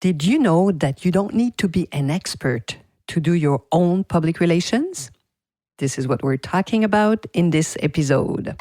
Did you know that you don't need to be an expert to do your own public relations? This is what we're talking about in this episode.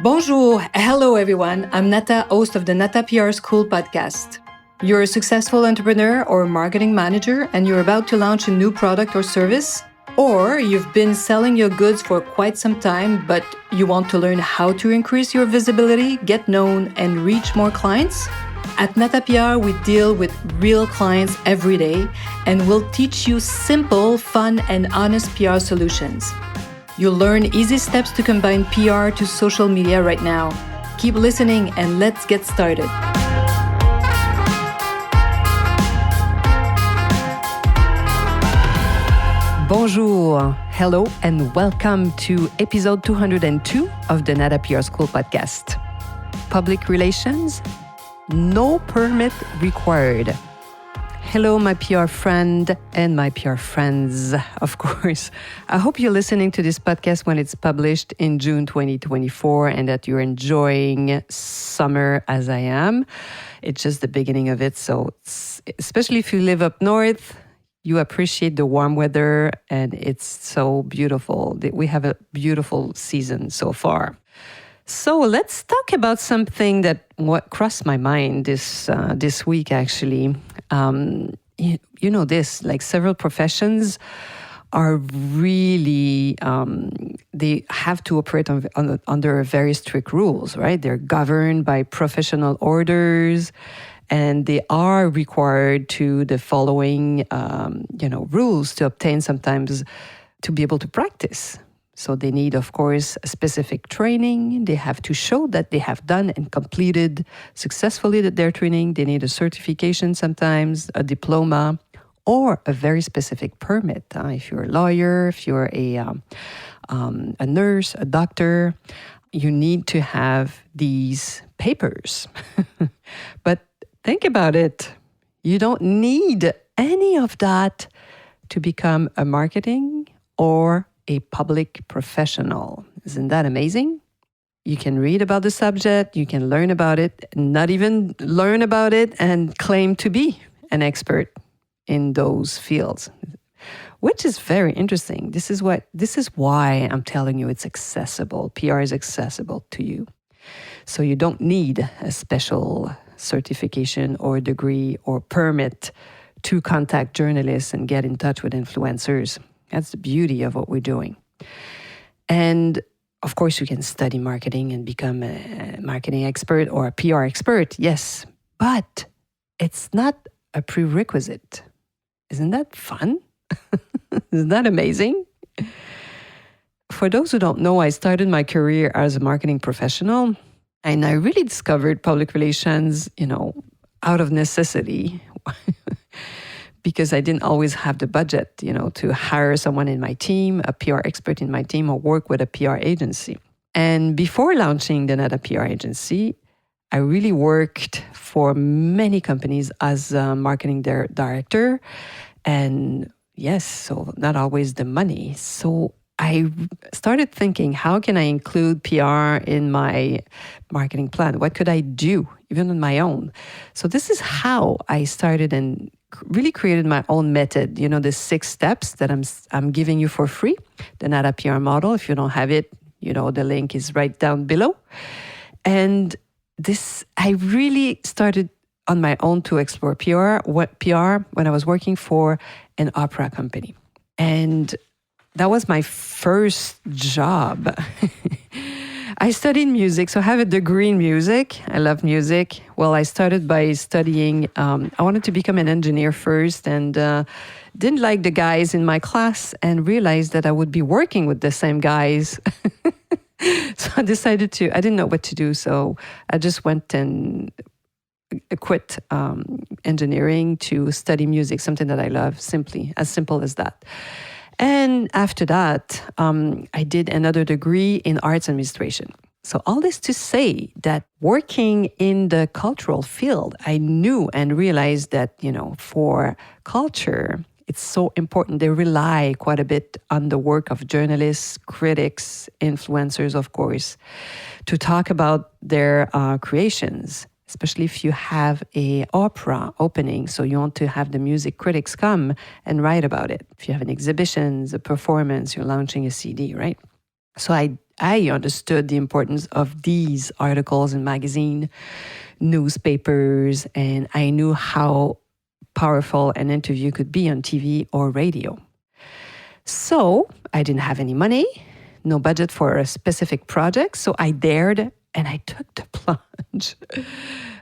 Bonjour, hello everyone. I'm Nata, host of the NATA PR School podcast. You're a successful entrepreneur or marketing manager and you're about to launch a new product or service, or you've been selling your goods for quite some time, but you want to learn how to increase your visibility, get known, and reach more clients? At NATA PR, we deal with real clients every day and we'll teach you simple, fun, and honest PR solutions. You'll learn easy steps to combine PR to social media right now. Keep listening and let's get started. Bonjour, hello, and welcome to episode 202 of the NATA PR School podcast. Public relations, no permit required. Hello, my PR friend and my PR friends, of course. I hope you're listening to this podcast when it's published in June 2024 and that you're enjoying summer as I am. It's just the beginning of it, so especially if you live up north, you appreciate the warm weather and it's so beautiful. We have a beautiful season so far. So let's talk about something that crossed my mind this week, actually. You know this, like several professions are really, they have to operate under very strict rules, right? They're governed by professional orders and they are required to the following, rules to obtain sometimes to be able to practice. So they need, of course, a specific training. They have to show that they have done and completed successfully their training. They need a certification sometimes, a diploma, or a very specific permit. If you're a lawyer, if you're a nurse, a doctor, you need to have these papers. But think about it. You don't need any of that to become a marketing or a public professional. Isn't that amazing? You can read about the subject, you can learn about it, not even learn about it and claim to be an expert in those fields, which is very interesting. This is why I'm telling you it's accessible. PR is accessible to you. So you don't need a special certification or degree or permit to contact journalists and get in touch with influencers. That's the beauty of what we're doing. And of course, you can study marketing and become a marketing expert or a PR expert, yes, but it's not a prerequisite. Isn't that fun? Isn't that amazing? For those who don't know, I started my career as a marketing professional, and I really discovered public relations, out of necessity. Because I didn't always have the budget, to hire someone in my team, a PR expert in my team, or work with a PR agency. And before launching the NATA PR agency, I really worked for many companies as a marketing director. And yes, so not always the money. So I started thinking, how can I include PR in my marketing plan? What could I do, even on my own? So this is how I started and really created my own method, the 6 steps that I'm giving you for free, the NATA PR model. If you don't have it, the link is right down below. And I really started on my own to explore PR when I was working for an opera company. And that was my first job. I studied music, so I have a degree in music. I love music. Well, I started by studying, I wanted to become an engineer first and didn't like the guys in my class and realized that I would be working with the same guys. So I decided I didn't know what to do, so I just went and quit engineering to study music, something that I love, as simple as that. And after that, I did another degree in arts administration. So all this to say that working in the cultural field, I knew and realized that, for culture, it's so important. They rely quite a bit on the work of journalists, critics, influencers, of course, to talk about their creations. especially if you have a opera opening. So you want to have the music critics come and write about it. If you have an exhibition, a performance, you're launching a CD, right? So I understood the importance of these articles in magazine, newspapers, and I knew how powerful an interview could be on TV or radio. So I didn't have any money, no budget for a specific project, so I dared and I took the plunge.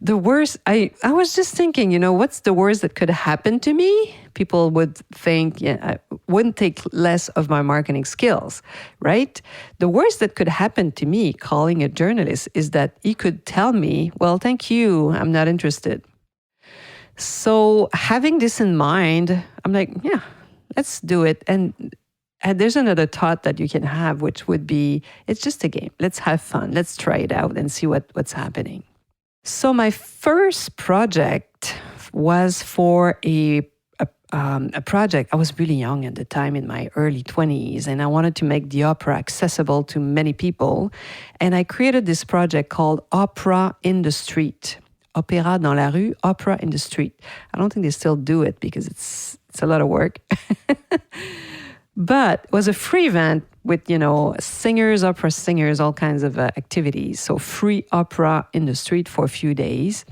The worst, I was just thinking, what's the worst that could happen to me? People would think, I wouldn't take less of my marketing skills, right? The worst that could happen to me calling a journalist is that he could tell me, well, thank you, I'm not interested. So having this in mind, I'm like, yeah, let's do it. And there's another thought that you can have, which would be, it's just a game. Let's have fun. Let's try it out and see what's happening. So my first project was for a project. I was really young at the time, in my early 20s, and I wanted to make the opera accessible to many people. And I created this project called Opera in the Street. Opéra dans la rue, opera in the street. I don't think they still do it because it's a lot of work. But it was a free event with, singers, opera singers, all kinds of activities. So free opera in the street for a few days.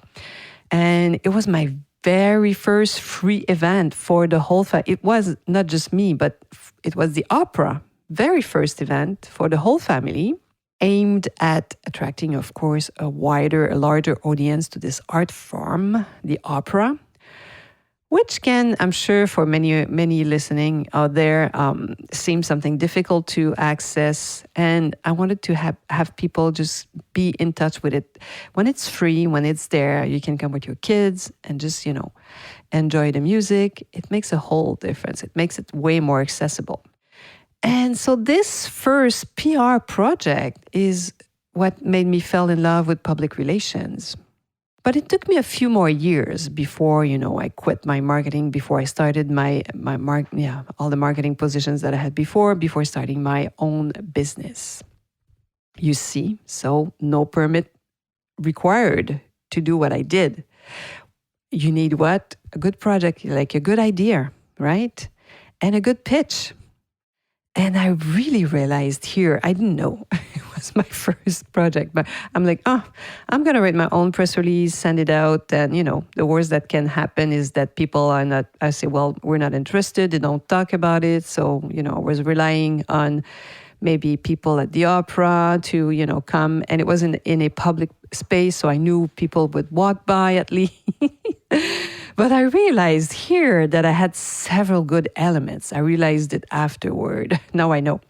And it was my very first free event for the whole family. It was not just me, but it was the opera, very first event for the whole family, aimed at attracting, of course, a larger audience to this art form, the opera, which can, I'm sure for many listening out there, seem something difficult to access. And I wanted to have people just be in touch with it. When it's free, when it's there, you can come with your kids and just, enjoy the music. It makes a whole difference. It makes it way more accessible. And so this first PR project is what made me fall in love with public relations. But it took me a few more years before, I quit my marketing, before I started all the marketing positions that I had before starting my own business. You see, so no permit required to do what I did. You need what? A good project, like a good idea, right? And a good pitch. And I really realized here, I didn't know it was my first project, but I'm like, I'm going to write my own press release, send it out. And, the worst that can happen is that people are not, I say, well, we're not interested. They don't talk about it. So, I was relying on maybe people at the opera to, come. And it wasn't in a public space, so I knew people would walk by at least. But I realized here that I had several good elements. I realized it afterward. Now I know.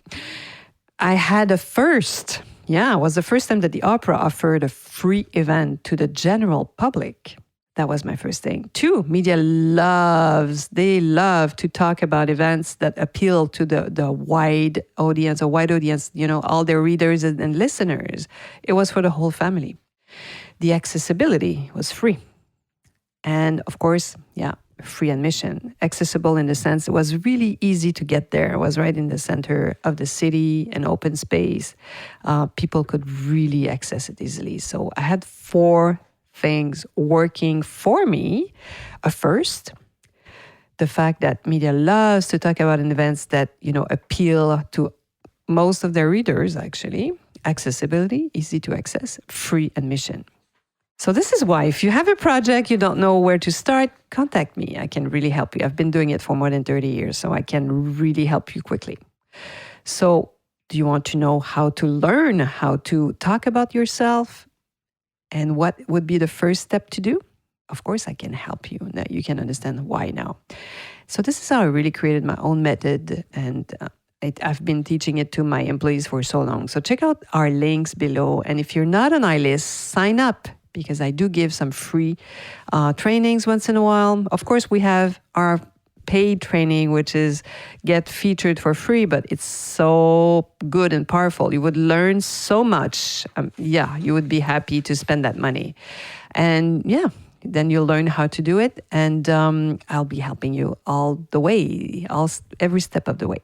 I had a first. Yeah, it was the first time that the opera offered a free event to the general public. That was my first thing. 2, media they love to talk about events that appeal to the wide audience, all their readers and listeners. It was for the whole family. The accessibility was free. And of course, free admission. Accessible in the sense it was really easy to get there. It was right in the center of the city, an open space. People could really access it easily. So I had 4 things working for me. First, the fact that media loves to talk about events that, appeal to most of their readers, actually. Accessibility, easy to access, free admission. So this is why, if you have a project, you don't know where to start, contact me. I can really help you. I've been doing it for more than 30 years, so I can really help you quickly. So do you want to know how to learn how to talk about yourself and what would be the first step to do? Of course, I can help you. Now you can understand why now. So this is how I really created my own method, and I've been teaching it to my employees for so long. So check out our links below. And if you're not on our list, sign up, because I do give some free trainings once in a while. Of course, we have our paid training, which is get featured for free, but it's so good and powerful. You would learn so much. You would be happy to spend that money. And Then you'll learn how to do it, and I'll be helping you all the way, every step of the way.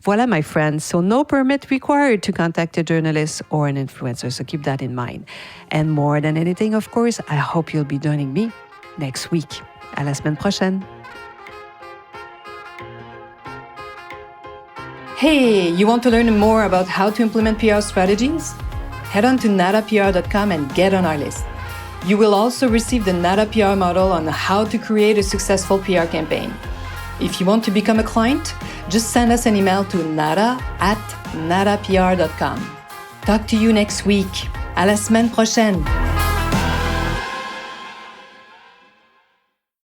Voila, my friends. So no permit required to contact a journalist or an influencer. So keep that in mind. And more than anything, of course, I hope you'll be joining me next week. À la semaine prochaine. Hey, you want to learn more about how to implement PR strategies? Head on to natapr.com and get on our list. You will also receive the NATA PR model on how to create a successful PR campaign. If you want to become a client, just send us an email to nata@natapr.com. Talk to you next week. À la semaine prochaine.